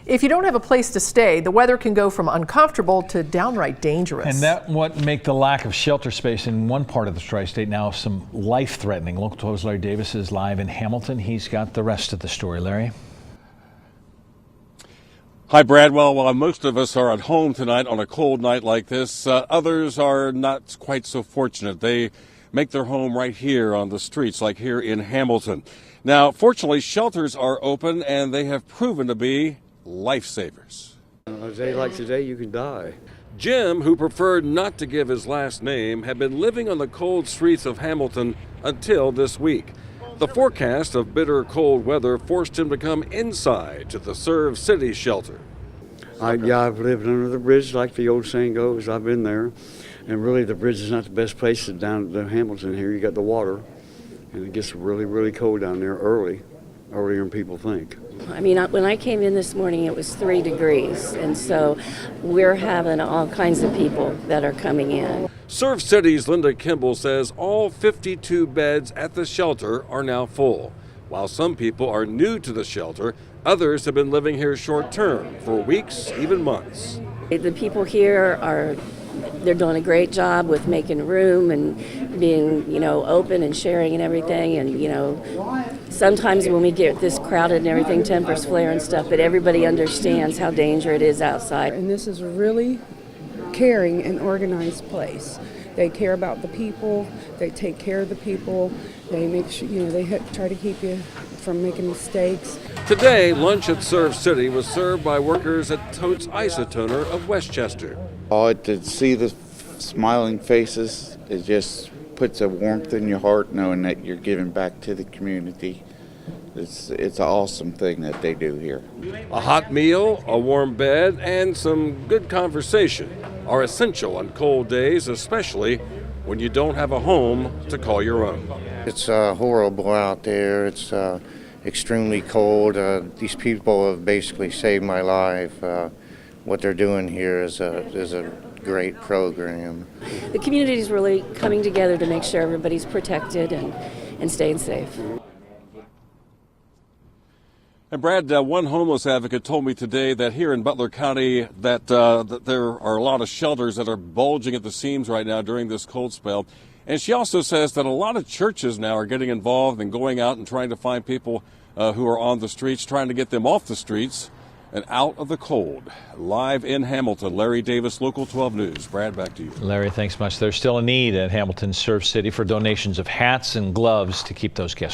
If you don't have a place to stay, the weather can go from uncomfortable to downright dangerous. And that what make the lack of shelter space in one part of the tri-state now some life-threatening. Local 12's Larry Davis is live in Hamilton. He's got the rest of the story. Larry. Hi, Brad. Well, while most of us are at home tonight on a cold night like this, others are not quite so fortunate. They make their home right here on the streets, like here in Hamilton. Now, fortunately, shelters are open, and they have proven to be lifesavers. A day like today, you can die. Jim, who preferred not to give his last name, had been living on the cold streets of Hamilton until this week. The forecast of bitter cold weather forced him to come inside to the Serve City shelter. I've lived under the bridge, like the old saying goes. I've been there. And really, the bridge is not the best place down to Hamilton here. You got the water, and it gets really, really cold down there earlier than people think. I mean, when I came in this morning, it was 3 degrees, and so we're having all kinds of people that are coming in. Serve City's Linda Kimble says all 52 beds at the shelter are now full. While some people are new to the shelter, others have been living here short term for weeks, even months. The people here they're doing a great job with making room and being, open and sharing and everything. And, sometimes when we get this crowded and everything, tempers flare and stuff, but everybody understands how dangerous it is outside. And this is a really caring and organized place. They care about the people. They take care of the people. They make sure, they try to keep you from making mistakes. Today, lunch at Serve City was served by workers at Totes-Isotoner of West Chester. To see the smiling faces, it just puts a warmth in your heart knowing that you're giving back to the community. It's an awesome thing that they do here. A hot meal, a warm bed, and some good conversation are essential on cold days, especially when you don't have a home to call your own. It's horrible out there. It's extremely cold. These people have basically saved my life. What they're doing here is a great program. The community is really coming together to make sure everybody's protected and staying safe. And Brad, one homeless advocate told me today that here in Butler County that there are a lot of shelters that are bulging at the seams right now during this cold spell. And she also says that a lot of churches now are getting involved and going out and trying to find people who are on the streets, trying to get them off the streets and out of the cold. Live in Hamilton, Larry Davis, Local 12 News. Brad, back to you. Larry, thanks much. There's still a need at Hamilton Serve City for donations of hats and gloves to keep those guests